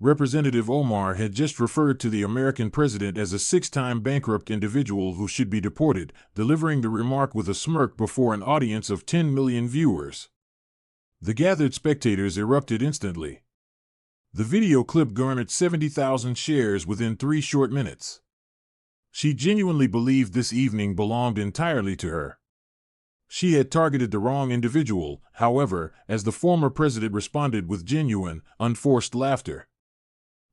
Representative Omar had just referred to the American president as a six-time bankrupt individual who should be deported, delivering the remark with a smirk before an audience of 10 million viewers. The gathered spectators erupted instantly. The video clip garnered 70,000 shares within 3 short minutes. She genuinely believed this evening belonged entirely to her. She had targeted the wrong individual, however, as the former president responded with genuine, unforced laughter.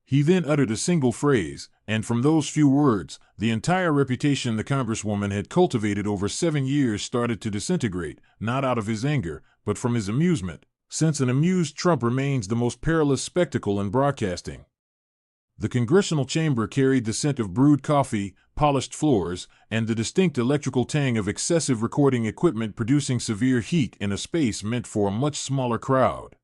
He then uttered a single phrase, and from those few words, the entire reputation the Congresswoman had cultivated over 7 years started to disintegrate, not out of his anger, but from his amusement, since an amused Trump remains the most perilous spectacle in broadcasting. The congressional chamber carried the scent of brewed coffee, polished floors, and the distinct electrical tang of excessive recording equipment producing severe heat in a space meant for a much smaller crowd.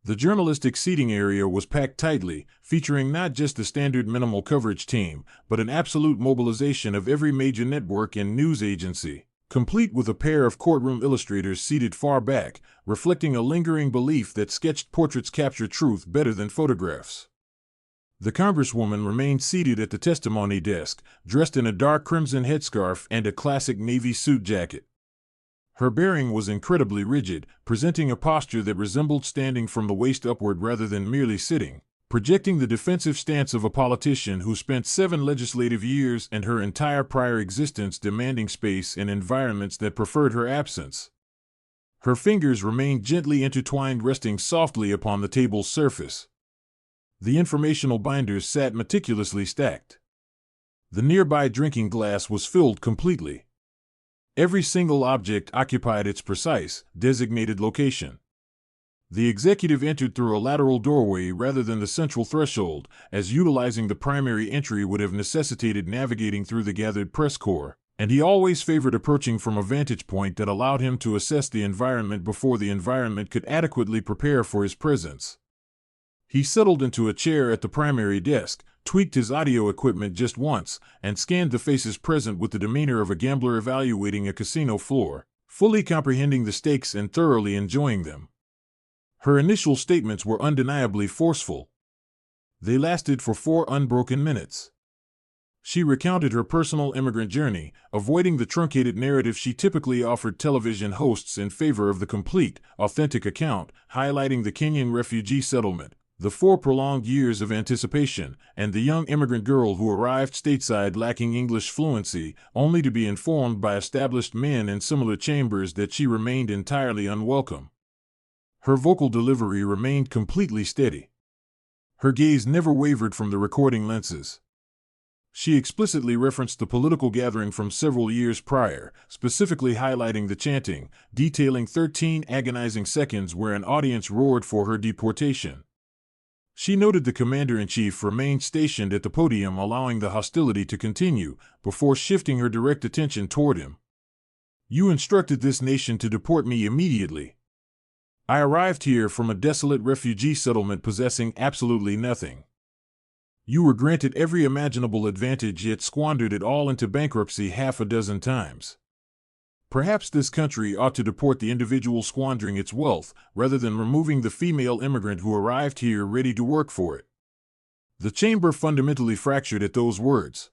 The journalistic seating area was packed tightly, featuring not just the standard minimal coverage team, but an absolute mobilization of every major network and news agency, complete with a pair of courtroom illustrators seated far back, reflecting a lingering belief that sketched portraits capture truth better than photographs. The Congresswoman remained seated at the testimony desk, dressed in a dark crimson headscarf and a classic navy suit jacket. Her bearing was incredibly rigid, presenting a posture that resembled standing from the waist upward rather than merely sitting, projecting the defensive stance of a politician who spent 7 legislative years and her entire prior existence demanding space in environments that preferred her absence. Her fingers remained gently intertwined, resting softly upon the table's surface. The informational binders sat meticulously stacked. The nearby drinking glass was filled completely. Every single object occupied its precise, designated location. The executive entered through a lateral doorway rather than the central threshold, as utilizing the primary entry would have necessitated navigating through the gathered press corps, and he always favored approaching from a vantage point that allowed him to assess the environment before the environment could adequately prepare for his presence. He settled into a chair at the primary desk, tweaked his audio equipment just once, and scanned the faces present with the demeanor of a gambler evaluating a casino floor, fully comprehending the stakes and thoroughly enjoying them. Her initial statements were undeniably forceful. They lasted for 4 unbroken minutes. She recounted her personal immigrant journey, avoiding the truncated narrative she typically offered television hosts in favor of the complete, authentic account, highlighting the Kenyan refugee settlement, the 4 prolonged years of anticipation, and the young immigrant girl who arrived stateside lacking English fluency, only to be informed by established men in similar chambers that she remained entirely unwelcome. Her vocal delivery remained completely steady. Her gaze never wavered from the recording lenses. She explicitly referenced the political gathering from several years prior, specifically highlighting the chanting, detailing 13 agonizing seconds where an audience roared for her deportation. She noted the commander-in-chief remained stationed at the podium, allowing the hostility to continue, before shifting her direct attention toward him. "You instructed this nation to deport me immediately. I arrived here from a desolate refugee settlement possessing absolutely nothing. You were granted every imaginable advantage yet squandered it all into bankruptcy 6 times. Perhaps this country ought to deport the individual squandering its wealth, rather than removing the female immigrant who arrived here ready to work for it." The chamber fundamentally fractured at those words.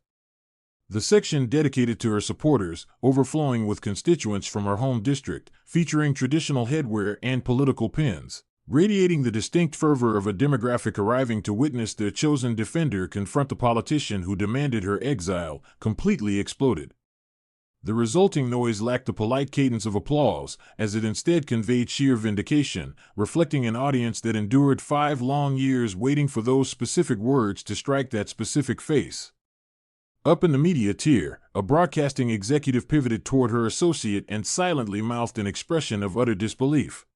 The section dedicated to her supporters, overflowing with constituents from her home district, featuring traditional headwear and political pins, radiating the distinct fervor of a demographic arriving to witness their chosen defender confront the politician who demanded her exile, completely exploded. The resulting noise lacked the polite cadence of applause, as it instead conveyed sheer vindication, reflecting an audience that endured 5 long years waiting for those specific words to strike that specific face. Up in the media tier, a broadcasting executive pivoted toward her associate and silently mouthed an expression of utter disbelief.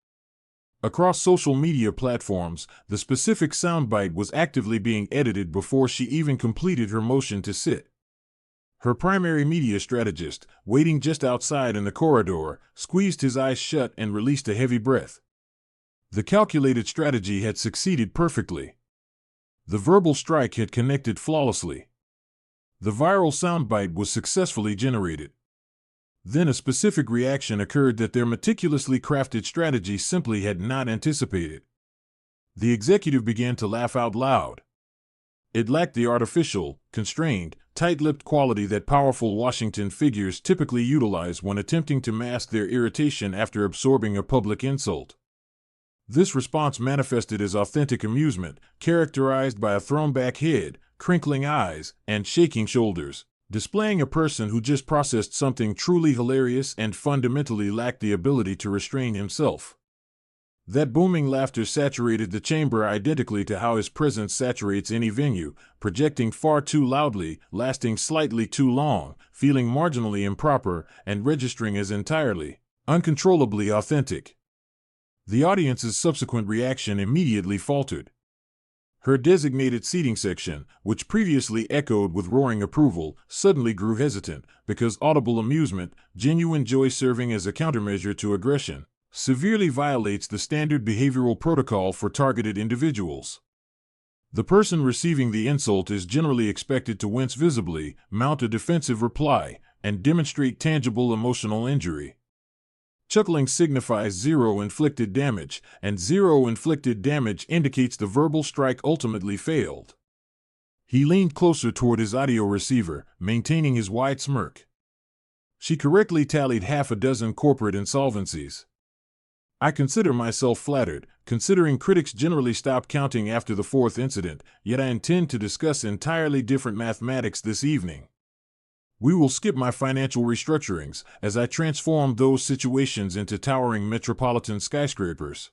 Across social media platforms, the specific soundbite was actively being edited before she even completed her motion to sit. Her primary media strategist, waiting just outside in the corridor, squeezed his eyes shut and released a heavy breath. The calculated strategy had succeeded perfectly. The verbal strike had connected flawlessly. The viral soundbite was successfully generated. Then a specific reaction occurred that their meticulously crafted strategy simply had not anticipated. The executive began to laugh out loud. It lacked the artificial, constrained, tight-lipped quality that powerful Washington figures typically utilize when attempting to mask their irritation after absorbing a public insult. This response manifested as authentic amusement, characterized by a thrown-back head, crinkling eyes, and shaking shoulders, displaying a person who just processed something truly hilarious and fundamentally lacked the ability to restrain himself. That booming laughter saturated the chamber identically to how his presence saturates any venue, projecting far too loudly, lasting slightly too long, feeling marginally improper, and registering as entirely, uncontrollably authentic. The audience's subsequent reaction immediately faltered. Her designated seating section, which previously echoed with roaring approval, suddenly grew hesitant, because audible amusement, genuine joy serving as a countermeasure to aggression, severely violates the standard behavioral protocol for targeted individuals. The person receiving the insult is generally expected to wince visibly, mount a defensive reply, and demonstrate tangible emotional injury. Chuckling signifies zero inflicted damage, and zero inflicted damage indicates the verbal strike ultimately failed. He leaned closer toward his audio receiver, maintaining his wide smirk. She correctly tallied half a dozen corporate insolvencies. I consider myself flattered, considering critics generally stop counting after the fourth incident, yet I intend to discuss entirely different mathematics this evening. We will skip my financial restructurings, as I transform those situations into towering metropolitan skyscrapers.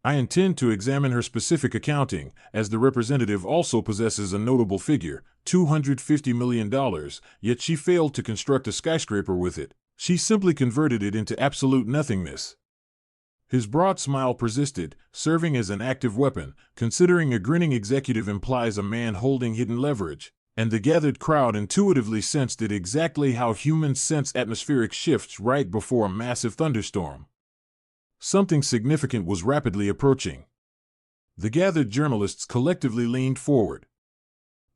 I intend to examine her specific accounting, as the representative also possesses a notable figure, $250 million, yet she failed to construct a skyscraper with it. She simply converted it into absolute nothingness. His broad smile persisted, serving as an active weapon, considering a grinning executive implies a man holding hidden leverage, and the gathered crowd intuitively sensed it exactly how humans sense atmospheric shifts right before a massive thunderstorm. Something significant was rapidly approaching. The gathered journalists collectively leaned forward.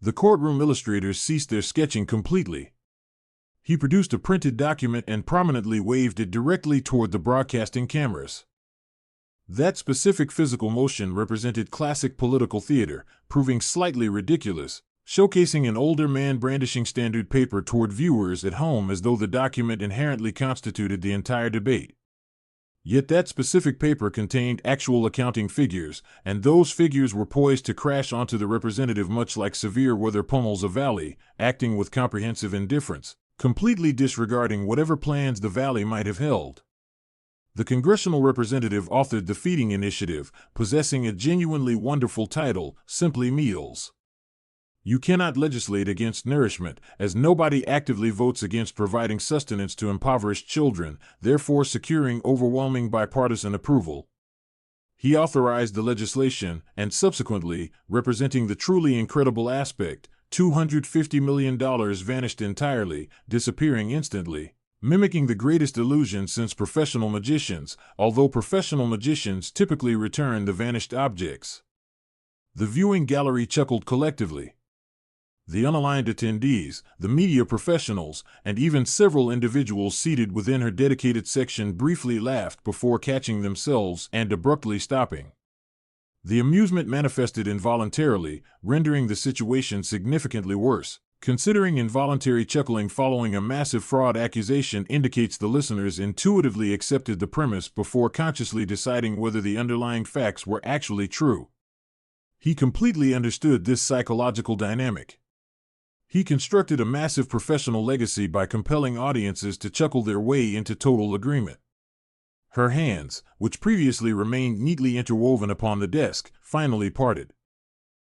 The courtroom illustrators ceased their sketching completely. He produced a printed document and prominently waved it directly toward the broadcasting cameras. That specific physical motion represented classic political theater, proving slightly ridiculous, showcasing an older man brandishing standard paper toward viewers at home as though the document inherently constituted the entire debate. Yet that specific paper contained actual accounting figures, and those figures were poised to crash onto the representative much like severe weather pummels a valley, acting with comprehensive indifference, completely disregarding whatever plans the valley might have held. The congressional representative authored the feeding initiative, possessing a genuinely wonderful title, Simply Meals. You cannot legislate against nourishment, as nobody actively votes against providing sustenance to impoverished children, therefore securing overwhelming bipartisan approval. He authorized the legislation, and subsequently, representing the truly incredible aspect, $250 million vanished entirely, disappearing instantly. Mimicking the greatest illusion since professional magicians, although professional magicians typically return the vanished objects. The viewing gallery chuckled collectively. The unaligned attendees, the media professionals, and even several individuals seated within her dedicated section briefly laughed before catching themselves and abruptly stopping. The amusement manifested involuntarily, rendering the situation significantly worse. Considering involuntary chuckling following a massive fraud accusation indicates the listeners intuitively accepted the premise before consciously deciding whether the underlying facts were actually true. He completely understood this psychological dynamic. He constructed a massive professional legacy by compelling audiences to chuckle their way into total agreement. Her hands, which previously remained neatly interwoven upon the desk, finally parted.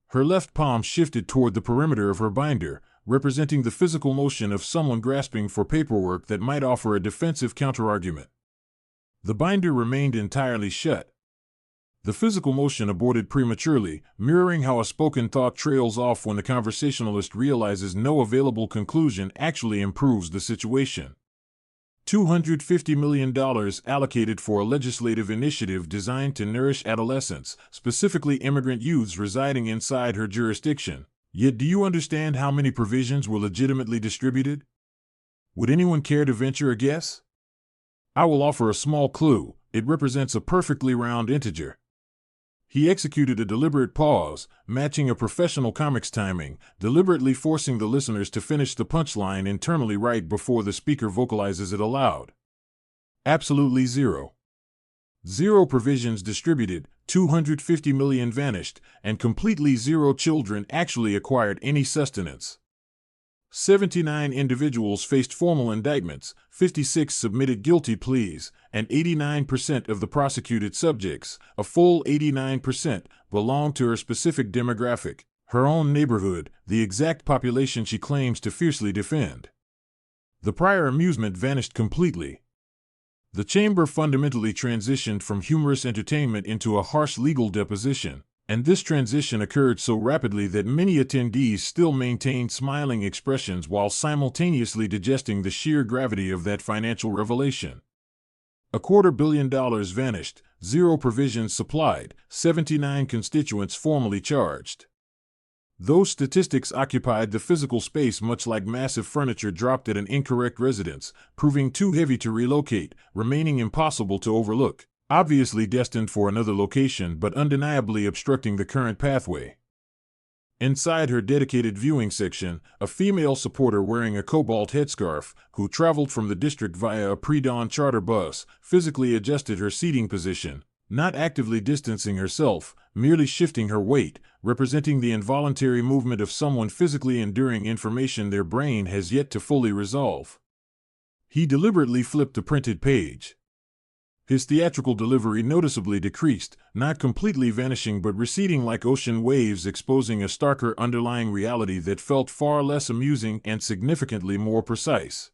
Her left palm shifted toward the perimeter of her binder, representing the physical motion of someone grasping for paperwork that might offer a defensive counterargument. The binder remained entirely shut. The physical motion aborted prematurely, mirroring how a spoken thought trails off when the conversationalist realizes no available conclusion actually improves the situation. $250 million allocated for a legislative initiative designed to nourish adolescents, specifically immigrant youths residing inside her jurisdiction. Yet do you understand how many provisions were legitimately distributed? Would anyone care to venture a guess? I will offer a small clue. It represents a perfectly round integer. He executed a deliberate pause, matching a professional comic's timing, deliberately forcing the listeners to finish the punchline internally right before the speaker vocalizes it aloud. Absolutely zero. Zero provisions distributed, 250 million vanished, and completely zero children actually acquired any sustenance. 79 individuals faced formal indictments, 56 submitted guilty pleas, and 89% of the prosecuted subjects, a full 89%, belonged to her specific demographic, her own neighborhood, the exact population she claims to fiercely defend. The prior amusement vanished completely. The chamber fundamentally transitioned from humorous entertainment into a harsh legal deposition, and this transition occurred so rapidly that many attendees still maintained smiling expressions while simultaneously digesting the sheer gravity of that financial revelation. $250 million vanished, zero provisions supplied, 79 constituents formally charged. Those statistics occupied the physical space much like massive furniture dropped at an incorrect residence, proving too heavy to relocate, remaining impossible to overlook, obviously destined for another location but undeniably obstructing the current pathway. Inside her dedicated viewing section, a female supporter wearing a cobalt headscarf, who traveled from the district via a pre-dawn charter bus, physically adjusted her seating position, not actively distancing herself, merely shifting her weight, representing the involuntary movement of someone physically enduring information their brain has yet to fully resolve. He deliberately flipped the printed page. His theatrical delivery noticeably decreased, not completely vanishing but receding like ocean waves, exposing a starker underlying reality that felt far less amusing and significantly more precise.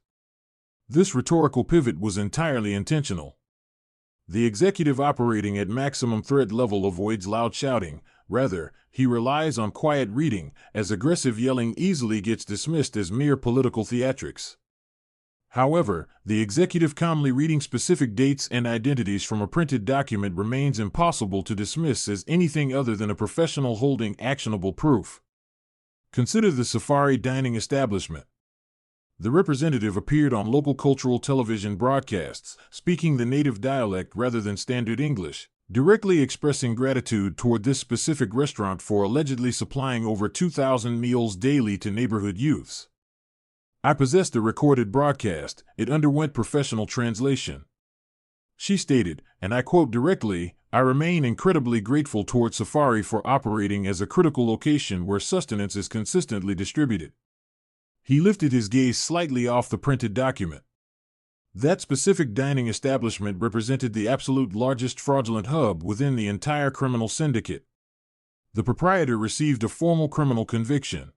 This rhetorical pivot was entirely intentional. The executive operating at maximum threat level avoids loud shouting. Rather, he relies on quiet reading, as aggressive yelling easily gets dismissed as mere political theatrics. However, the executive calmly reading specific dates and identities from a printed document remains impossible to dismiss as anything other than a professional holding actionable proof. Consider the Safari dining establishment. The representative appeared on local cultural television broadcasts, speaking the native dialect rather than standard English, directly expressing gratitude toward this specific restaurant for allegedly supplying over 2,000 meals daily to neighborhood youths. I possessed a recorded broadcast. It underwent professional translation. She stated, and I quote directly, "I remain incredibly grateful toward Safari for operating as a critical location where sustenance is consistently distributed." He lifted his gaze slightly off the printed document. That specific dining establishment represented the absolute largest fraudulent hub within the entire criminal syndicate. The proprietor received a formal criminal conviction.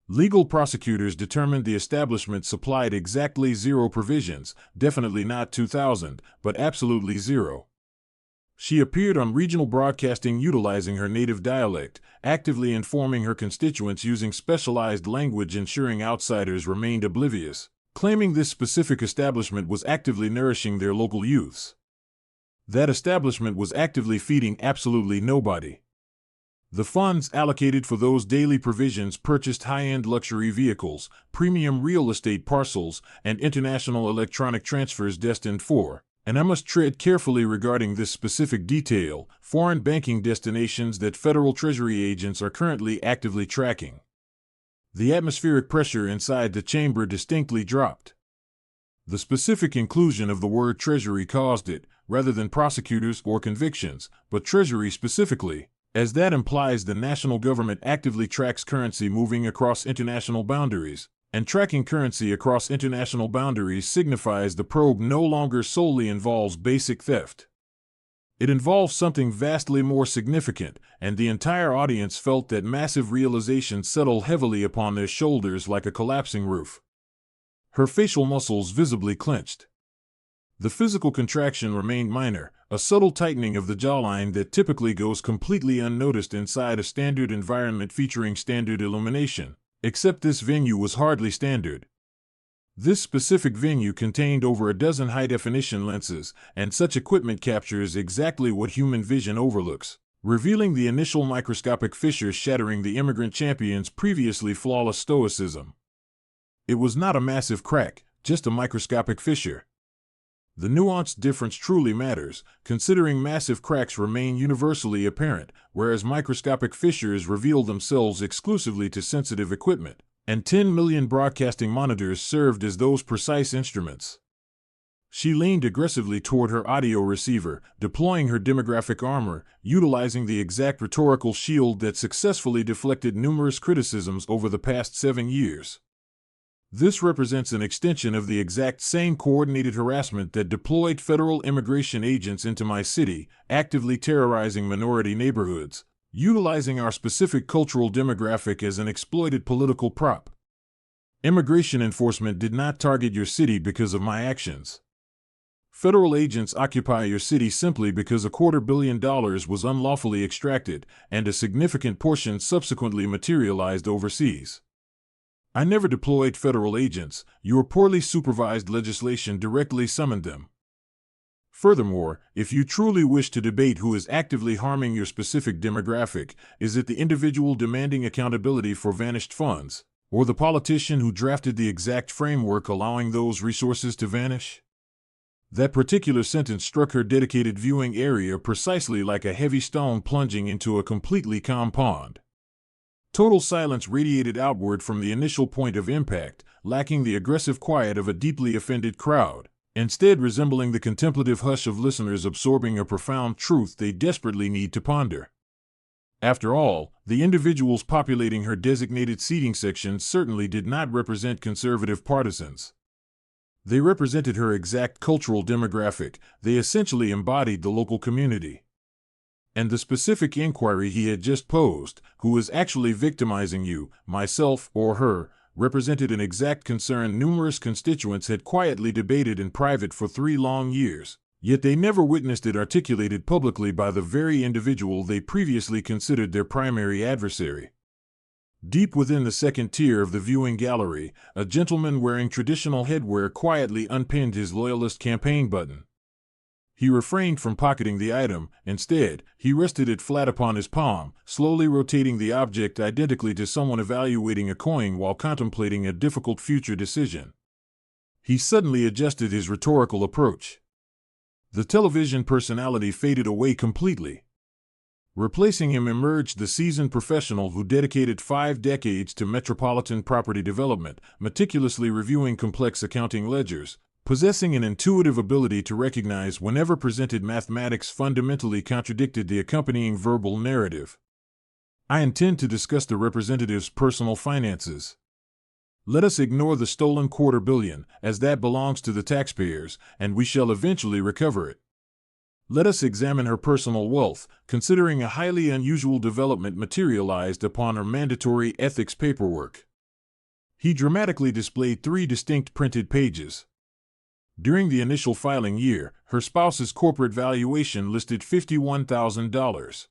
Legal prosecutors determined the establishment supplied exactly zero provisions, definitely not 2,000, but absolutely zero. She appeared on regional broadcasting utilizing her native dialect, actively informing her constituents using specialized language, ensuring outsiders remained oblivious, claiming this specific establishment was actively nourishing their local youths. That establishment was actively feeding absolutely nobody. The funds allocated for those daily provisions purchased high-end luxury vehicles, premium real estate parcels, and international electronic transfers destined for, and I must tread carefully regarding this specific detail, foreign banking destinations that federal treasury agents are currently actively tracking. The atmospheric pressure inside the chamber distinctly dropped. The specific inclusion of the word treasury caused it, rather than prosecutors or convictions, but treasury specifically, as that implies the national government actively tracks currency moving across international boundaries, and tracking currency across international boundaries signifies the probe no longer solely involves basic theft. It involves something vastly more significant, and the entire audience felt that massive realization settle heavily upon their shoulders like a collapsing roof. Her facial muscles visibly clenched. The physical contraction remained minor, a subtle tightening of the jawline that typically goes completely unnoticed inside a standard environment featuring standard illumination, except this venue was hardly standard. This specific venue contained over a dozen high-definition lenses, and such equipment captures exactly what human vision overlooks, revealing the initial microscopic fissure shattering the immigrant champion's previously flawless stoicism. It was not a massive crack, just a microscopic fissure. The nuanced difference truly matters, considering massive cracks remain universally apparent, whereas microscopic fissures reveal themselves exclusively to sensitive equipment, and 10 million broadcasting monitors served as those precise instruments. She leaned aggressively toward her audio receiver, deploying her demographic armor, utilizing the exact rhetorical shield that successfully deflected numerous criticisms over the past 7 years. This represents an extension of the exact same coordinated harassment that deployed federal immigration agents into my city, actively terrorizing minority neighborhoods, utilizing our specific cultural demographic as an exploited political prop. Immigration enforcement did not target your city because of my actions. Federal agents occupy your city simply because $250 million was unlawfully extracted, and a significant portion subsequently materialized overseas. I never deployed federal agents. Your poorly supervised legislation directly summoned them. Furthermore, if you truly wish to debate who is actively harming your specific demographic, is it the individual demanding accountability for vanished funds, or the politician who drafted the exact framework allowing those resources to vanish? That particular sentence struck her dedicated viewing area precisely like a heavy stone plunging into a completely calm pond. Total silence radiated outward from the initial point of impact, lacking the aggressive quiet of a deeply offended crowd, instead resembling the contemplative hush of listeners absorbing a profound truth they desperately need to ponder. After all, the individuals populating her designated seating section certainly did not represent conservative partisans. They represented her exact cultural demographic. They essentially embodied the local community. And the specific inquiry he had just posed, who is actually victimizing you, myself or her, represented an exact concern numerous constituents had quietly debated in private for 3 long years, yet they never witnessed it articulated publicly by the very individual they previously considered their primary adversary. Deep within the second tier of the viewing gallery, a gentleman wearing traditional headwear quietly unpinned his loyalist campaign button. He refrained from pocketing the item. Instead, he rested it flat upon his palm, slowly rotating the object identically to someone evaluating a coin while contemplating a difficult future decision. He suddenly adjusted his rhetorical approach. The television personality faded away completely. Replacing him emerged the seasoned professional who dedicated 5 decades to metropolitan property development, meticulously reviewing complex accounting ledgers, possessing an intuitive ability to recognize whenever presented mathematics fundamentally contradicted the accompanying verbal narrative. I intend to discuss the representative's personal finances. Let us ignore the stolen $250 million, as that belongs to the taxpayers, and we shall eventually recover it. Let us examine her personal wealth, considering a highly unusual development materialized upon her mandatory ethics paperwork. He dramatically displayed 3 distinct printed pages. During the initial filing year, her spouse's corporate valuation listed $51,000.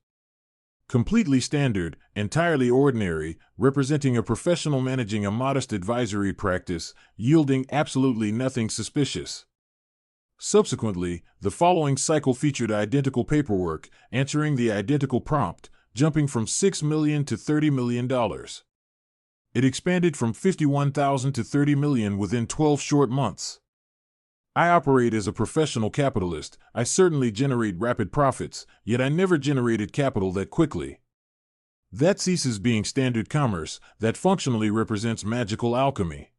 Completely standard, entirely ordinary, representing a professional managing a modest advisory practice, yielding absolutely nothing suspicious. Subsequently, the following cycle featured identical paperwork, answering the identical prompt, jumping from $6 million to $30 million. It expanded from $51,000 to $30 million within 12 short months. I operate as a professional capitalist. I certainly generate rapid profits, yet I never generated capital that quickly. That ceases being standard commerce. That functionally represents magical alchemy.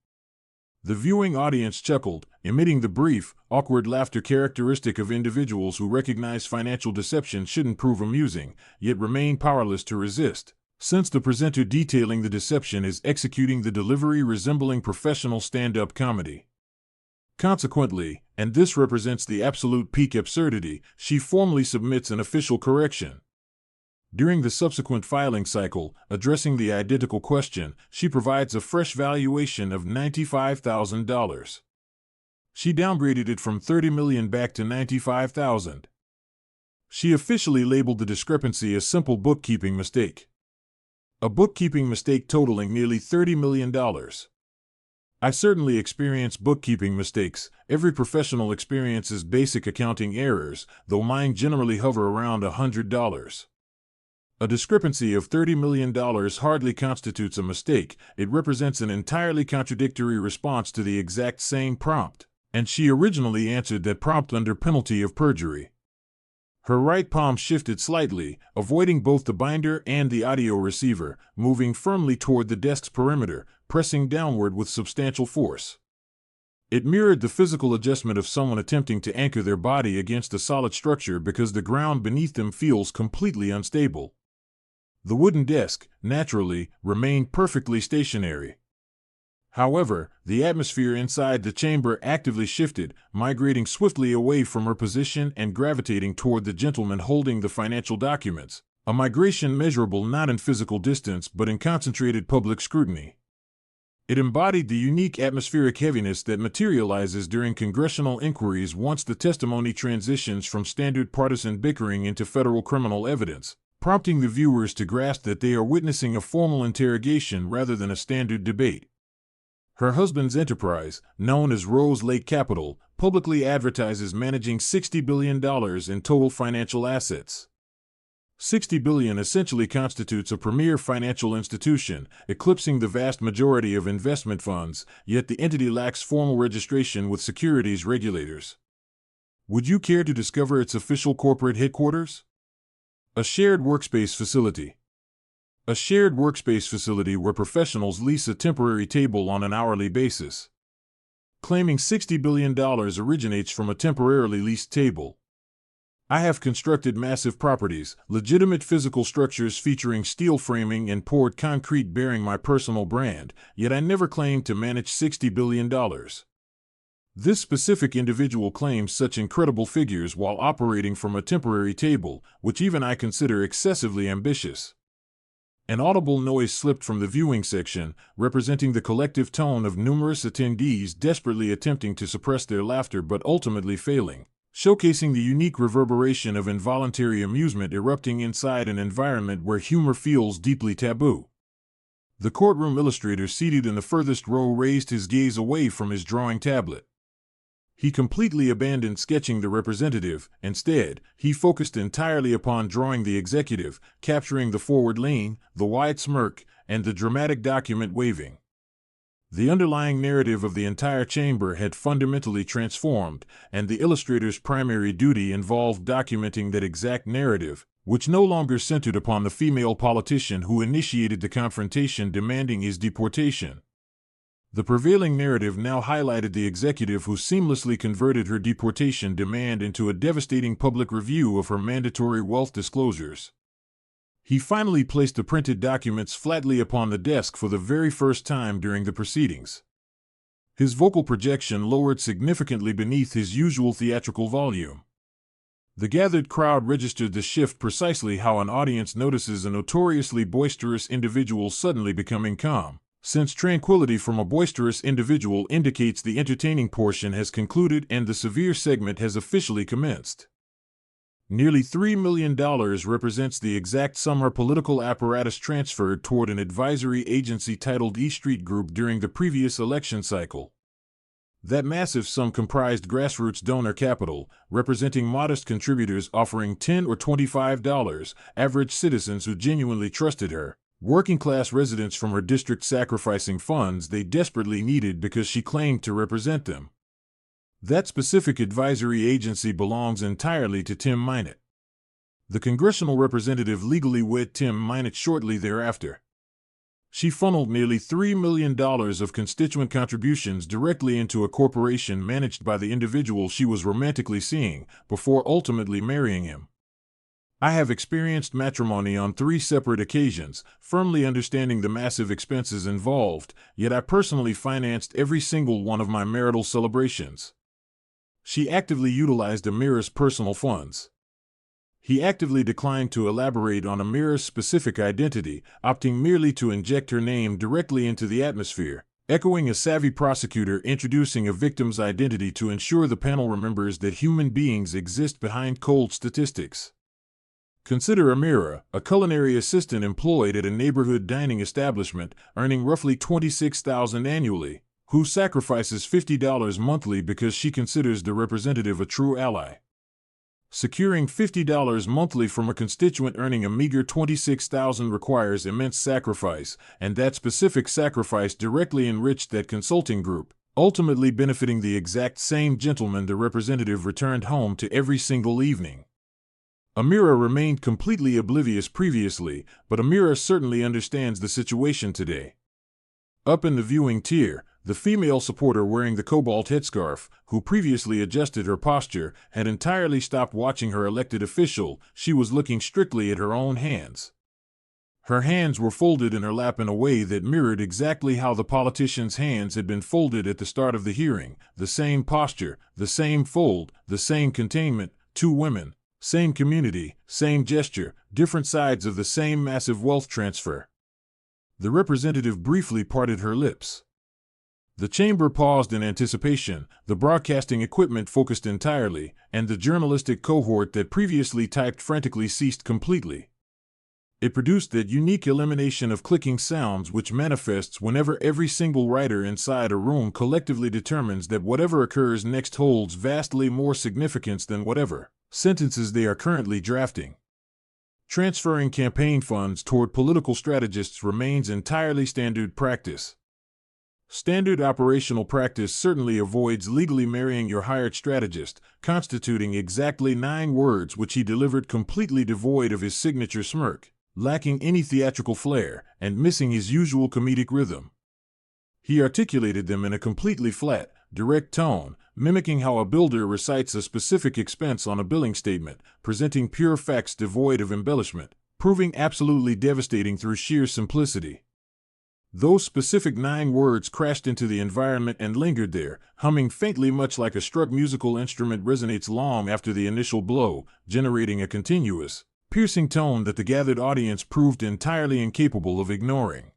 The viewing audience chuckled, emitting the brief, awkward laughter characteristic of individuals who recognize financial deception shouldn't prove amusing, yet remain powerless to resist, since the presenter detailing the deception is executing the delivery resembling professional stand-up comedy. Consequently, and this represents the absolute peak absurdity, she formally submits an official correction. During the subsequent filing cycle, addressing the identical question, she provides a fresh valuation of $95,000. She downgraded it from $30 million back to $95,000. She officially labeled the discrepancy a simple bookkeeping mistake. A bookkeeping mistake totaling nearly $30 million. I certainly experience bookkeeping mistakes. Every professional experiences basic accounting errors, though mine generally hover around $100. A discrepancy of $30 million hardly constitutes a mistake. It represents an entirely contradictory response to the exact same prompt. and she originally answered that prompt under penalty of perjury. Her right palm shifted slightly, avoiding both the binder and the audio receiver, moving firmly toward the desk's perimeter, pressing downward with substantial force. It mirrored the physical adjustment of someone attempting to anchor their body against a solid structure because the ground beneath them feels completely unstable. The wooden desk, naturally, remained perfectly stationary. However, the atmosphere inside the chamber actively shifted, migrating swiftly away from her position and gravitating toward the gentleman holding the financial documents, a migration measurable not in physical distance but in concentrated public scrutiny. It embodied the unique atmospheric heaviness that materializes during congressional inquiries once the testimony transitions from standard partisan bickering into federal criminal evidence, prompting the viewers to grasp that they are witnessing a formal interrogation rather than a standard debate. Her husband's enterprise, known as Rose Lake Capital, publicly advertises managing $60 billion in total financial assets. $60 billion essentially constitutes a premier financial institution, eclipsing the vast majority of investment funds, yet the entity lacks formal registration with securities regulators. Would you care to discover its official corporate headquarters? A shared workspace facility. A shared workspace facility where professionals lease a temporary table on an hourly basis. Claiming $60 billion originates from a temporarily leased table. I have constructed massive properties, legitimate physical structures featuring steel framing and poured concrete bearing my personal brand, yet I never claimed to manage $60 billion. This specific individual claims such incredible figures while operating from a temporary table, which even I consider excessively ambitious. An audible noise slipped from the viewing section, representing the collective tone of numerous attendees desperately attempting to suppress their laughter but ultimately failing, showcasing the unique reverberation of involuntary amusement erupting inside an environment where humor feels deeply taboo. The courtroom illustrator seated in the furthest row raised his gaze away from his drawing tablet. He completely abandoned sketching the representative. Instead, he focused entirely upon drawing the executive, capturing the forward lean, the wide smirk, and the dramatic document waving. The underlying narrative of the entire chamber had fundamentally transformed, and the illustrator's primary duty involved documenting that exact narrative, which no longer centered upon the female politician who initiated the confrontation demanding his deportation. The prevailing narrative now highlighted the executive who seamlessly converted her deportation demand into a devastating public review of her mandatory wealth disclosures. He finally placed the printed documents flatly upon the desk for the very first time during the proceedings. His vocal projection lowered significantly beneath his usual theatrical volume. The gathered crowd registered the shift precisely how an audience notices a notoriously boisterous individual suddenly becoming calm, since tranquility from a boisterous individual indicates the entertaining portion has concluded and the severe segment has officially commenced. Nearly $3 million represents the exact sum her political apparatus transferred toward an advisory agency titled E Street Group during the previous election cycle. That massive sum comprised grassroots donor capital, representing modest contributors offering $10 or $25, average citizens who genuinely trusted her, working-class residents from her district sacrificing funds they desperately needed because she claimed to represent them. That specific advisory agency belongs entirely to Tim Minott. The congressional representative legally wed Tim Minott shortly thereafter. She funneled nearly $3 million of constituent contributions directly into a corporation managed by the individual she was romantically seeing, before ultimately marrying him. I have experienced matrimony on 3 separate occasions, firmly understanding the massive expenses involved, yet I personally financed every single one of my marital celebrations. She actively utilized Amira's personal funds. He actively declined to elaborate on Amira's specific identity, opting merely to inject her name directly into the atmosphere, echoing a savvy prosecutor introducing a victim's identity to ensure the panel remembers that human beings exist behind cold statistics. Consider Amira, a culinary assistant employed at a neighborhood dining establishment, earning roughly $26,000 annually, who sacrifices $50 monthly because she considers the representative a true ally. Securing $50 monthly from a constituent earning a meager $26,000 requires immense sacrifice, and that specific sacrifice directly enriched that consulting group, ultimately benefiting the exact same gentleman the representative returned home to every single evening. Amira remained completely oblivious previously, but Amira certainly understands the situation today. Up in the viewing tier, the female supporter wearing the cobalt headscarf, who previously adjusted her posture, had entirely stopped watching her elected official. She was looking strictly at her own hands. Her hands were folded in her lap in a way that mirrored exactly how the politician's hands had been folded at the start of the hearing. The same posture, the same fold, the same containment, two women, same community, same gesture, different sides of the same massive wealth transfer. The representative briefly parted her lips. The chamber paused in anticipation, the broadcasting equipment focused entirely, and the journalistic cohort that previously typed frantically ceased completely. It produced that unique elimination of clicking sounds which manifests whenever every single writer inside a room collectively determines that whatever occurs next holds vastly more significance than whatever sentences they are currently drafting. Transferring campaign funds toward political strategists remains entirely standard practice. Standard operational practice certainly avoids legally marrying your hired strategist, constituting exactly 9 words which he delivered completely devoid of his signature smirk, lacking any theatrical flair, and missing his usual comedic rhythm. He articulated them in a completely flat, direct tone, mimicking how a builder recites a specific expense on a billing statement, presenting pure facts devoid of embellishment, proving absolutely devastating through sheer simplicity. Those specific 9 words crashed into the environment and lingered there, humming faintly much like a struck musical instrument resonates long after the initial blow, generating a continuous, piercing tone that the gathered audience proved entirely incapable of ignoring.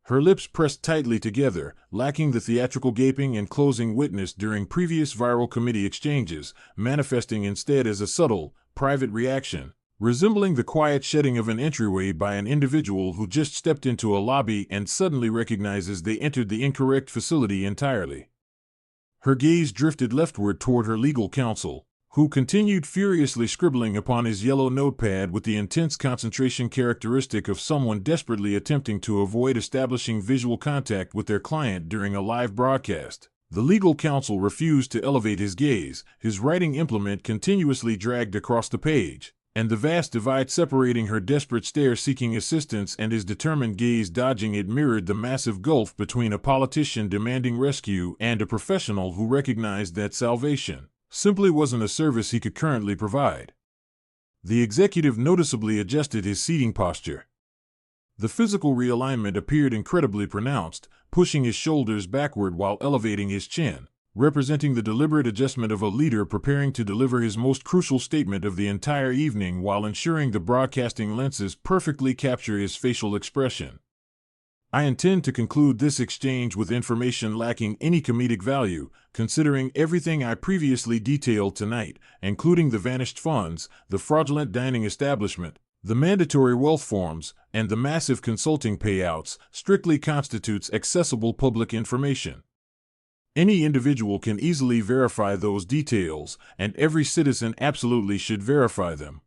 Her lips pressed tightly together, lacking the theatrical gaping and closing witnessed during previous viral committee exchanges, manifesting instead as a subtle, private reaction, resembling the quiet shedding of an entryway by an individual who just stepped into a lobby and suddenly recognizes they entered the incorrect facility entirely. Her gaze drifted leftward toward her legal counsel, who continued furiously scribbling upon his yellow notepad with the intense concentration characteristic of someone desperately attempting to avoid establishing visual contact with their client during a live broadcast. The legal counsel refused to elevate his gaze, his writing implement continuously dragged across the page, and the vast divide separating her desperate stare seeking assistance and his determined gaze dodging it mirrored the massive gulf between a politician demanding rescue and a professional who recognized that salvation simply wasn't a service he could currently provide. The executive noticeably adjusted his seating posture. The physical realignment appeared incredibly pronounced, pushing his shoulders backward while elevating his chin, representing the deliberate adjustment of a leader preparing to deliver his most crucial statement of the entire evening while ensuring the broadcasting lenses perfectly capture his facial expression. I intend to conclude this exchange with information lacking any comedic value, considering everything I previously detailed tonight, including the vanished funds, the fraudulent dining establishment, the mandatory wealth forms, and the massive consulting payouts, strictly constitutes accessible public information. Any individual can easily verify those details, and every citizen absolutely should verify them.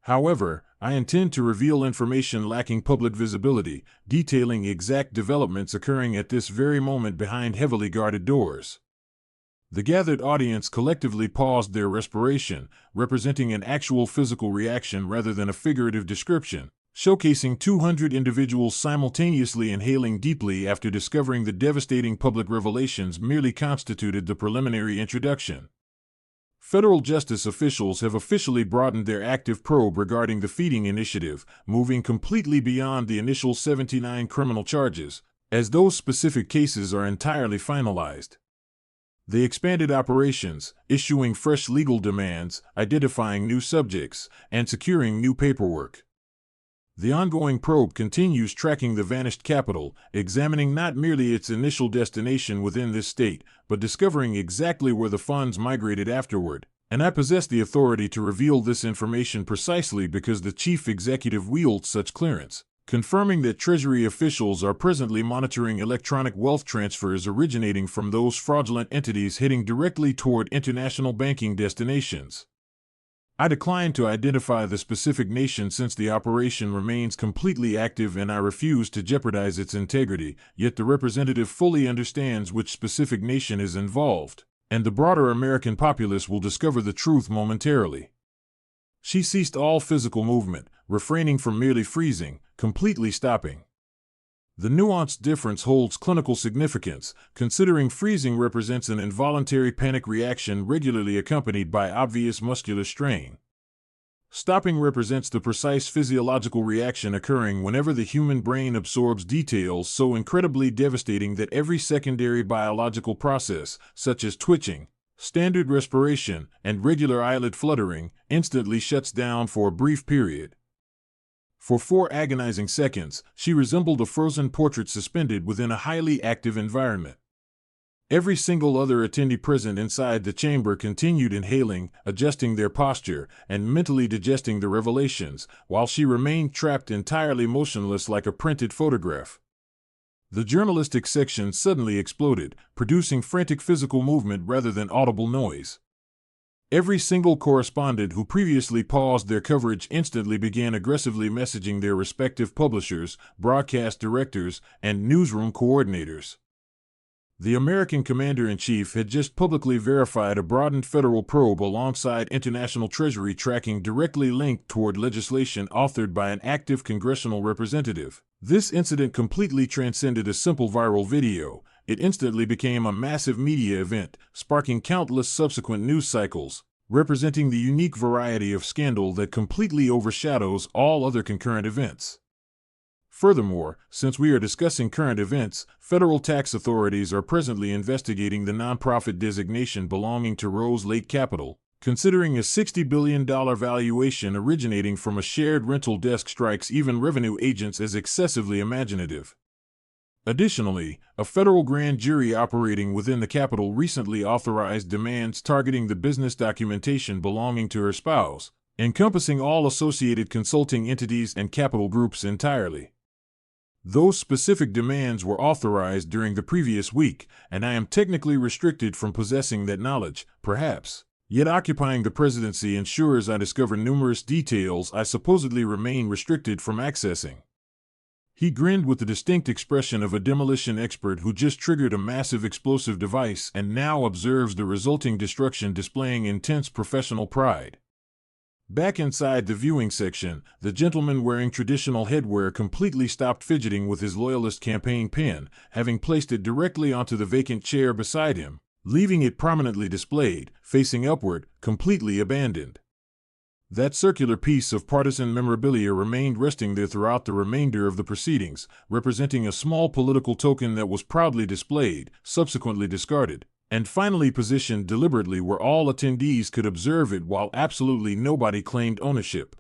However, I intend to reveal information lacking public visibility, detailing exact developments occurring at this very moment behind heavily guarded doors. The gathered audience collectively paused their respiration, representing an actual physical reaction rather than a figurative description, showcasing 200 individuals simultaneously inhaling deeply after discovering the devastating public revelations merely constituted the preliminary introduction. Federal justice officials have officially broadened their active probe regarding the feeding initiative, moving completely beyond the initial 79 criminal charges, as those specific cases are entirely finalized. They expanded operations, issuing fresh legal demands, identifying new subjects, and securing new paperwork. The ongoing probe continues tracking the vanished capital, examining not merely its initial destination within this state, but discovering exactly where the funds migrated afterward, and I possess the authority to reveal this information precisely because the chief executive wields such clearance, confirming that Treasury officials are presently monitoring electronic wealth transfers originating from those fraudulent entities heading directly toward international banking destinations. I decline to identify the specific nation since the operation remains completely active and I refuse to jeopardize its integrity, yet the representative fully understands which specific nation is involved, and the broader American populace will discover the truth momentarily. She ceased all physical movement, refraining from merely freezing, completely stopping. The nuanced difference holds clinical significance, considering freezing represents an involuntary panic reaction regularly accompanied by obvious muscular strain. Stopping represents the precise physiological reaction occurring whenever the human brain absorbs details so incredibly devastating that every secondary biological process, such as twitching, standard respiration, and regular eyelid fluttering, instantly shuts down for a brief period. For 4 agonizing seconds, she resembled a frozen portrait suspended within a highly active environment. Every single other attendee present inside the chamber continued inhaling, adjusting their posture, and mentally digesting the revelations, while she remained trapped entirely motionless like a printed photograph. The journalistic section suddenly exploded, producing frantic physical movement rather than audible noise. Every single correspondent who previously paused their coverage instantly began aggressively messaging their respective publishers, broadcast directors, and newsroom coordinators. The American commander-in-chief had just publicly verified a broadened federal probe alongside international treasury tracking directly linked toward legislation authored by an active congressional representative. This incident completely transcended a simple viral video. It instantly became a massive media event, sparking countless subsequent news cycles, representing the unique variety of scandal that completely overshadows all other concurrent events. Furthermore, since we are discussing current events, federal tax authorities are presently investigating the nonprofit designation belonging to Rose Lake Capital, considering a $60 billion valuation originating from a shared rental desk strikes even revenue agents as excessively imaginative. Additionally, a federal grand jury operating within the Capitol recently authorized demands targeting the business documentation belonging to her spouse, encompassing all associated consulting entities and capital groups entirely. Those specific demands were authorized during the previous week, and I am technically restricted from possessing that knowledge, perhaps. Yet occupying the presidency ensures I discover numerous details I supposedly remain restricted from accessing. He grinned with the distinct expression of a demolition expert who just triggered a massive explosive device and now observes the resulting destruction, displaying intense professional pride. Back inside the viewing section, the gentleman wearing traditional headwear completely stopped fidgeting with his loyalist campaign pen, having placed it directly onto the vacant chair beside him, leaving it prominently displayed, facing upward, completely abandoned. That circular piece of partisan memorabilia remained resting there throughout the remainder of the proceedings, representing a small political token that was proudly displayed, subsequently discarded, and finally positioned deliberately where all attendees could observe it while absolutely nobody claimed ownership.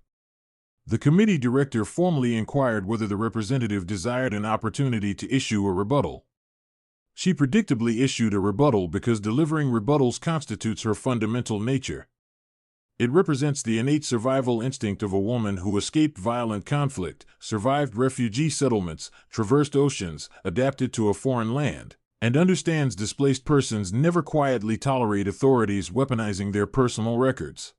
The committee director formally inquired whether the representative desired an opportunity to issue a rebuttal. She predictably issued a rebuttal because delivering rebuttals constitutes her fundamental nature. It represents the innate survival instinct of a woman who escaped violent conflict, survived refugee settlements, traversed oceans, adapted to a foreign land, and understands displaced persons never quietly tolerate authorities weaponizing their personal records.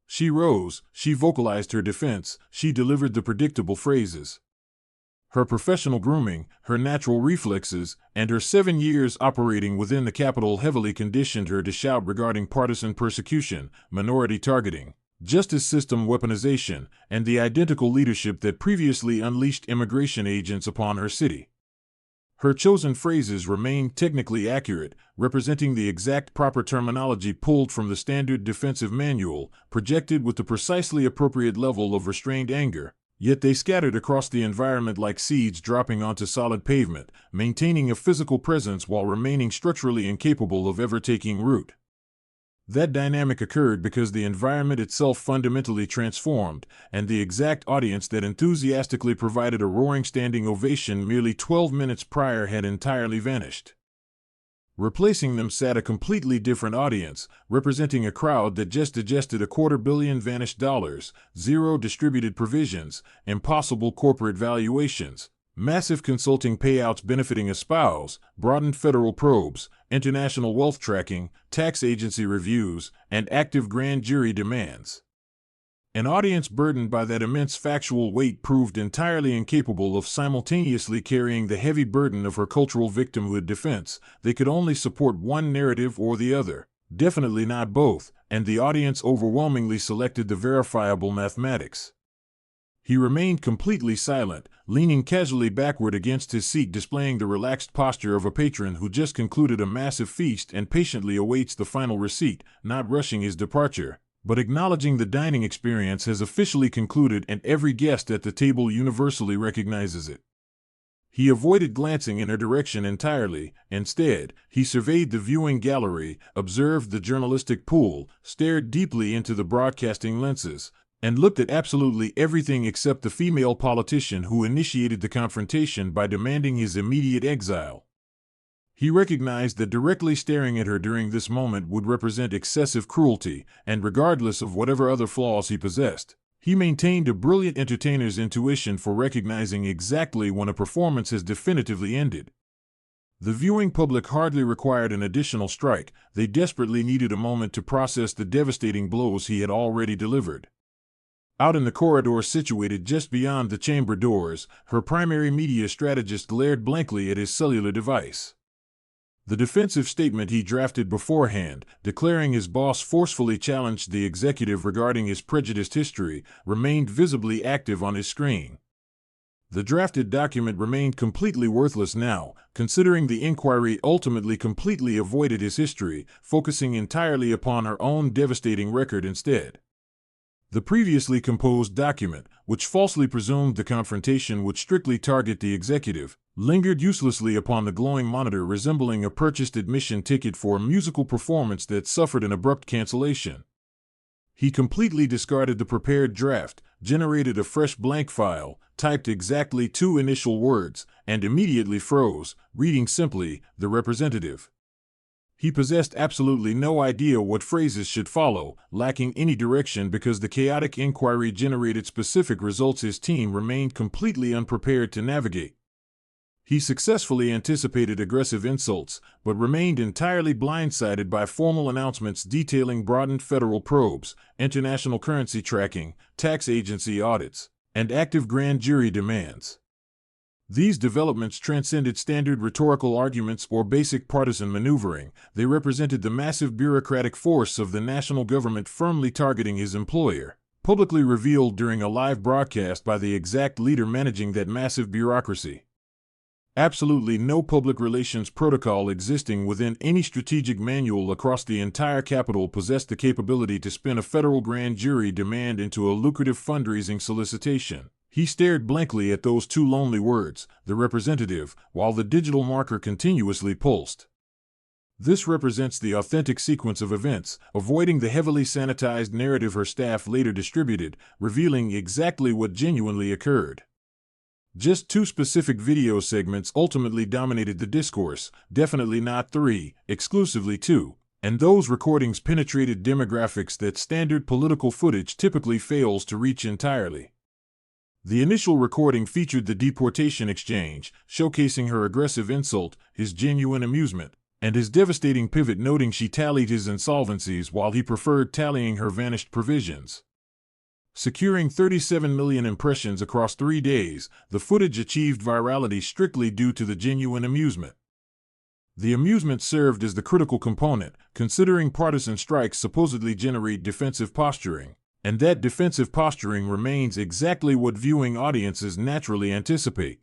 She rose, she vocalized her defense, she delivered the predictable phrases. Her professional grooming, her natural reflexes, and her 7 years operating within the Capitol heavily conditioned her to shout regarding partisan persecution, minority targeting, justice system weaponization, and the identical leadership that previously unleashed immigration agents upon her city. Her chosen phrases remained technically accurate, representing the exact proper terminology pulled from the standard defensive manual, projected with the precisely appropriate level of restrained anger. Yet they scattered across the environment like seeds dropping onto solid pavement, maintaining a physical presence while remaining structurally incapable of ever taking root. That dynamic occurred because the environment itself fundamentally transformed, and the exact audience that enthusiastically provided a roaring standing ovation merely 12 minutes prior had entirely vanished. Replacing them sat a completely different audience, representing a crowd that just digested $250 million vanished dollars, zero distributed provisions, impossible corporate valuations, massive consulting payouts benefiting a spouse, broadened federal probes, international wealth tracking, tax agency reviews, and active grand jury demands. An audience burdened by that immense factual weight proved entirely incapable of simultaneously carrying the heavy burden of her cultural victimhood defense. They could only support one narrative or the other, definitely not both, and the audience overwhelmingly selected the verifiable mathematics. He remained completely silent, leaning casually backward against his seat, displaying the relaxed posture of a patron who just concluded a massive feast and patiently awaits the final receipt, not rushing his departure, but acknowledging the dining experience has officially concluded and every guest at the table universally recognizes it. He avoided glancing in her direction entirely. Instead, he surveyed the viewing gallery, observed the journalistic pool, stared deeply into the broadcasting lenses, and looked at absolutely everything except the female politician who initiated the confrontation by demanding his immediate exile. He recognized that directly staring at her during this moment would represent excessive cruelty, and regardless of whatever other flaws he possessed, he maintained a brilliant entertainer's intuition for recognizing exactly when a performance has definitively ended. The viewing public hardly required an additional strike. They desperately needed a moment to process the devastating blows he had already delivered. Out in the corridor situated just beyond the chamber doors, her primary media strategist glared blankly at his cellular device. The defensive statement he drafted beforehand, declaring his boss forcefully challenged the executive regarding his prejudiced history, remained visibly active on his screen. The drafted document remained completely worthless now, considering the inquiry ultimately completely avoided his history, focusing entirely upon her own devastating record instead. The previously composed document, which falsely presumed the confrontation would strictly target the executive, lingered uselessly upon the glowing monitor, resembling a purchased admission ticket for a musical performance that suffered an abrupt cancellation. He completely discarded the prepared draft, generated a fresh blank file, typed exactly 2 initial words, and immediately froze, reading simply, "The representative." He possessed absolutely no idea what phrases should follow, lacking any direction because the chaotic inquiry generated specific results his team remained completely unprepared to navigate. He successfully anticipated aggressive insults, but remained entirely blindsided by formal announcements detailing broadened federal probes, international currency tracking, tax agency audits, and active grand jury demands. These developments transcended standard rhetorical arguments or basic partisan maneuvering. They represented the massive bureaucratic force of the national government firmly targeting his employer, publicly revealed during a live broadcast by the exact leader managing that massive bureaucracy. Absolutely no public relations protocol existing within any strategic manual across the entire Capitol possessed the capability to spin a federal grand jury demand into a lucrative fundraising solicitation. He stared blankly at those 2 lonely words, "the representative," while the digital marker continuously pulsed. This represents the authentic sequence of events, avoiding the heavily sanitized narrative her staff later distributed, revealing exactly what genuinely occurred. Just 2 specific video segments ultimately dominated the discourse, definitely not 3, exclusively 2, and those recordings penetrated demographics that standard political footage typically fails to reach entirely. The initial recording featured the deportation exchange, showcasing her aggressive insult, his genuine amusement, and his devastating pivot, noting she tallied his insolvencies while he preferred tallying her vanished provisions. Securing 37 million impressions across 3 days, the footage achieved virality strictly due to the genuine amusement. The amusement served as the critical component, considering partisan strikes supposedly generate defensive posturing, and that defensive posturing remains exactly what viewing audiences naturally anticipate.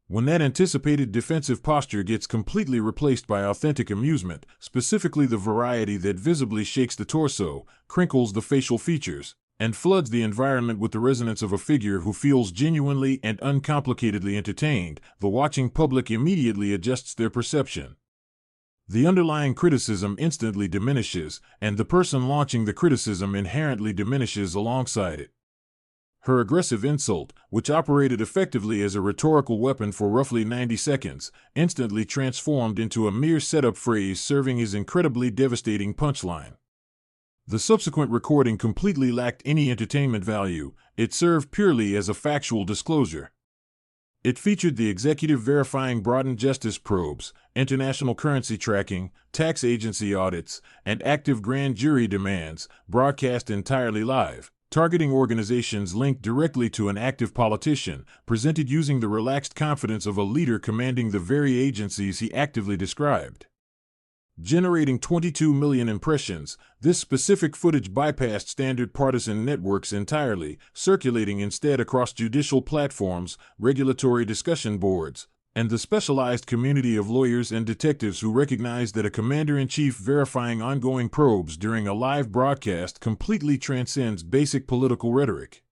When that anticipated defensive posture gets completely replaced by authentic amusement, specifically the variety that visibly shakes the torso, crinkles the facial features, and floods the environment with the resonance of a figure who feels genuinely and uncomplicatedly entertained, the watching public immediately adjusts their perception. The underlying criticism instantly diminishes, and the person launching the criticism inherently diminishes alongside it. Her aggressive insult, which operated effectively as a rhetorical weapon for roughly 90 seconds, instantly transformed into a mere setup phrase serving his incredibly devastating punchline. The subsequent recording completely lacked any entertainment value. It served purely as a factual disclosure. It featured the executive verifying broadened justice probes, international currency tracking, tax agency audits, and active grand jury demands, broadcast entirely live, targeting organizations linked directly to an active politician, presented using the relaxed confidence of a leader commanding the very agencies he actively described. Generating 22 million impressions, this specific footage bypassed standard partisan networks entirely, circulating instead across judicial platforms, regulatory discussion boards, and the specialized community of lawyers and detectives who recognize that a commander-in-chief verifying ongoing probes during a live broadcast completely transcends basic political rhetoric.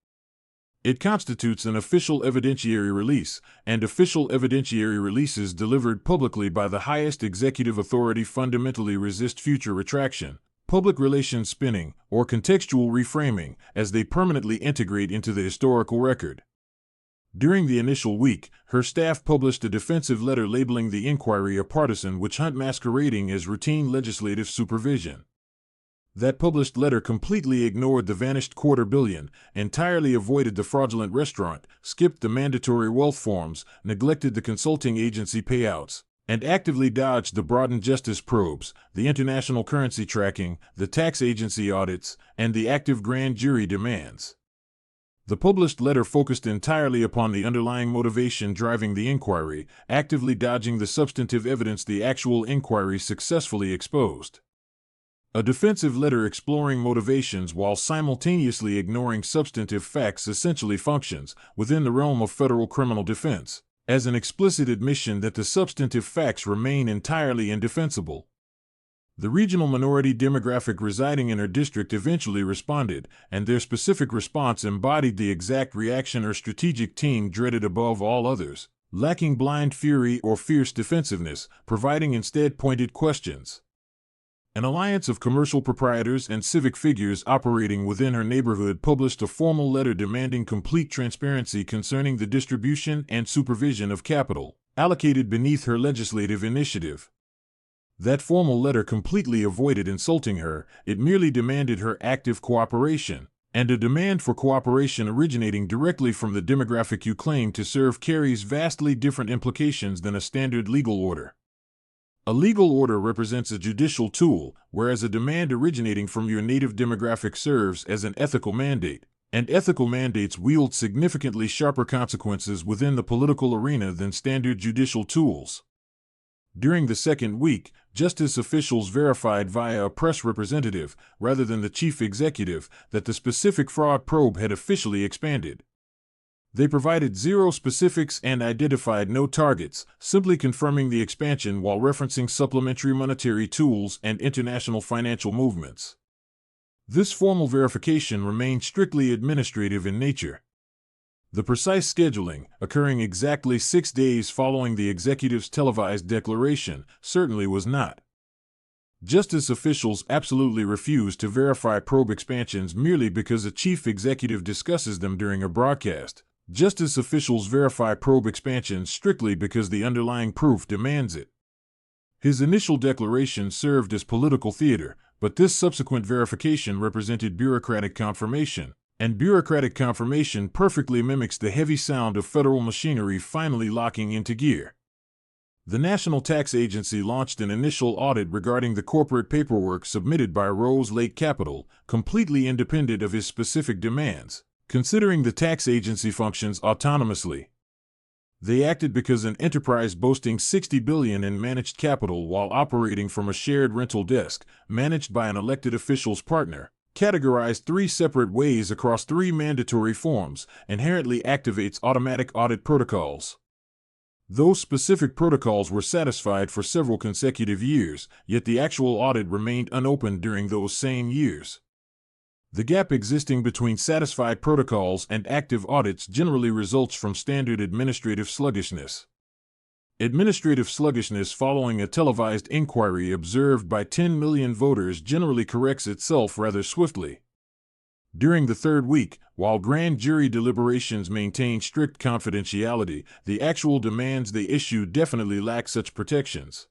It constitutes an official evidentiary release, and official evidentiary releases delivered publicly by the highest executive authority fundamentally resist future retraction, public relations spinning, or contextual reframing, as they permanently integrate into the historical record. During the initial week, her staff published a defensive letter labeling the inquiry a partisan witch hunt masquerading as routine legislative supervision. That published letter completely ignored the vanished $250 million, entirely avoided the fraudulent restaurant, skipped the mandatory wealth forms, neglected the consulting agency payouts, and actively dodged the broadened justice probes, the international currency tracking, the tax agency audits, and the active grand jury demands. The published letter focused entirely upon the underlying motivation driving the inquiry, actively dodging the substantive evidence the actual inquiry successfully exposed. A defensive letter exploring motivations while simultaneously ignoring substantive facts essentially functions, within the realm of federal criminal defense, as an explicit admission that the substantive facts remain entirely indefensible. The regional minority demographic residing in her district eventually responded, and their specific response embodied the exact reaction her strategic team dreaded above all others, lacking blind fury or fierce defensiveness, providing instead pointed questions. An alliance of commercial proprietors and civic figures operating within her neighborhood published a formal letter demanding complete transparency concerning the distribution and supervision of capital allocated beneath her legislative initiative. That formal letter completely avoided insulting her, it merely demanded her active cooperation, and a demand for cooperation originating directly from the demographic you claim to serve carries vastly different implications than a standard legal order. A legal order represents a judicial tool, whereas a demand originating from your native demographic serves as an ethical mandate, and ethical mandates wield significantly sharper consequences within the political arena than standard judicial tools. During the second week, justice officials verified via a press representative, rather than the chief executive, that the specific fraud probe had officially expanded. They provided zero specifics and identified no targets, simply confirming the expansion while referencing supplementary monetary tools and international financial movements. This formal verification remained strictly administrative in nature. The precise scheduling, occurring exactly 6 days following the executive's televised declaration, certainly was not. Justice officials absolutely refuse to verify probe expansions merely because a chief executive discusses them during a broadcast. Justice officials verify probe expansions strictly because the underlying proof demands it. His initial declaration served as political theater, but this subsequent verification represented bureaucratic confirmation, and bureaucratic confirmation perfectly mimics the heavy sound of federal machinery finally locking into gear. The National Tax Agency launched an initial audit regarding the corporate paperwork submitted by Rose Lake Capital, completely independent of his specific demands, considering the tax agency functions autonomously. They acted because an enterprise boasting $60 billion in managed capital while operating from a shared rental desk, managed by an elected official's partner, categorized 3 separate ways across 3 mandatory forms, inherently activates automatic audit protocols. Those specific protocols were satisfied for several consecutive years, yet the actual audit remained unopened during those same years. The gap existing between satisfied protocols and active audits generally results from standard administrative sluggishness. Administrative sluggishness following a televised inquiry observed by 10 million voters generally corrects itself rather swiftly. During the third week, while grand jury deliberations maintain strict confidentiality, the actual demands they issue definitely lack such protections.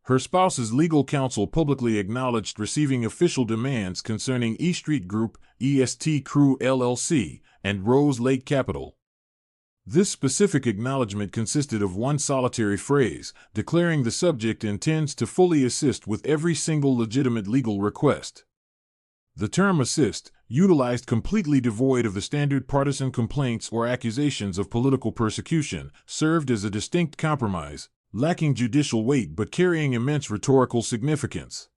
Her spouse's legal counsel publicly acknowledged receiving official demands concerning E Street Group, EST Crew LLC, and Rose Lake Capital. This specific acknowledgement consisted of one solitary phrase, declaring the subject intends to fully assist with every single legitimate legal request. The term assist, utilized completely devoid of the standard partisan complaints or accusations of political persecution, served as a distinct compromise, lacking judicial weight but carrying immense rhetorical significance.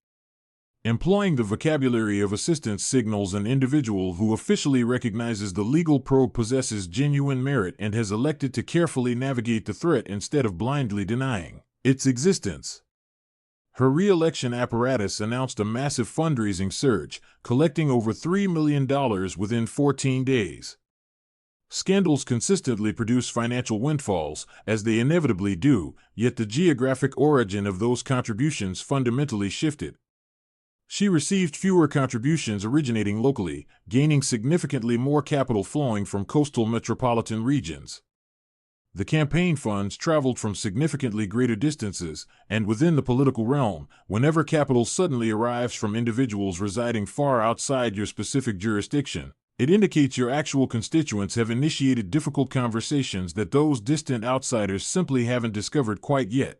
Employing the vocabulary of assistance signals an individual who officially recognizes the legal probe possesses genuine merit and has elected to carefully navigate the threat instead of blindly denying its existence. Her re-election apparatus announced a massive fundraising surge, collecting over $3 million within 14 days. Scandals consistently produce financial windfalls, as they inevitably do, yet the geographic origin of those contributions fundamentally shifted. She received fewer contributions originating locally, gaining significantly more capital flowing from coastal metropolitan regions. The campaign funds traveled from significantly greater distances, and within the political realm, whenever capital suddenly arrives from individuals residing far outside your specific jurisdiction, it indicates your actual constituents have initiated difficult conversations that those distant outsiders simply haven't discovered quite yet.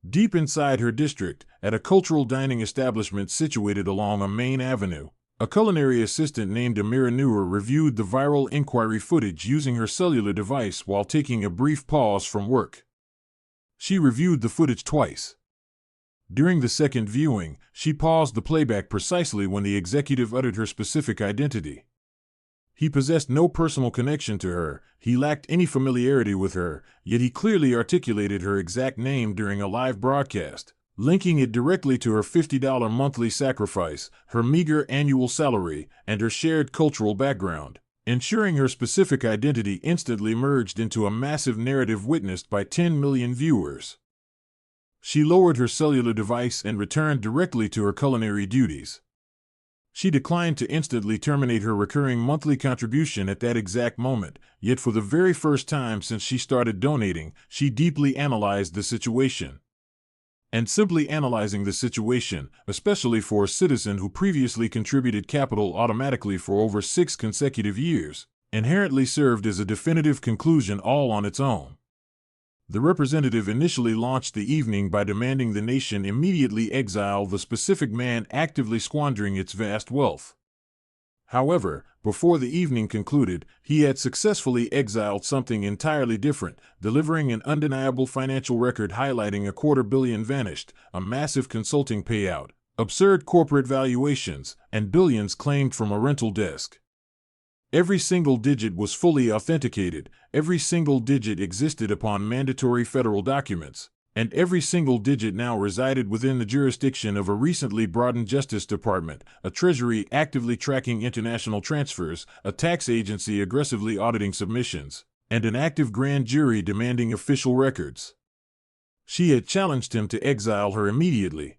Deep inside her district, at a cultural dining establishment situated along a main avenue, a culinary assistant named Amira Noor reviewed the viral inquiry footage using her cellular device while taking a brief pause from work. She reviewed the footage twice. During the second viewing, she paused the playback precisely when the executive uttered her specific identity. He possessed no personal connection to her, he lacked any familiarity with her, yet he clearly articulated her exact name during a live broadcast, linking it directly to her $50 monthly sacrifice, her meager annual salary, and her shared cultural background, ensuring her specific identity instantly merged into a massive narrative witnessed by 10 million viewers. She lowered her cellular device and returned directly to her culinary duties. She declined to instantly terminate her recurring monthly contribution at that exact moment, yet for the very first time since she started donating, she deeply analyzed the situation. And simply analyzing the situation, especially for a citizen who previously contributed capital automatically for over 6 consecutive years, inherently served as a definitive conclusion all on its own. The representative initially launched the evening by demanding the nation immediately exile the specific man actively squandering its vast wealth. However, before the evening concluded, he had successfully exiled something entirely different, delivering an undeniable financial record highlighting $250 million vanished, a massive consulting payout, absurd corporate valuations, and billions claimed from a rental desk. Every single digit was fully authenticated, every single digit existed upon mandatory federal documents, and every single digit now resided within the jurisdiction of a recently broadened Justice Department, a Treasury actively tracking international transfers, a tax agency aggressively auditing submissions, and an active grand jury demanding official records. She had challenged him to exile her immediately.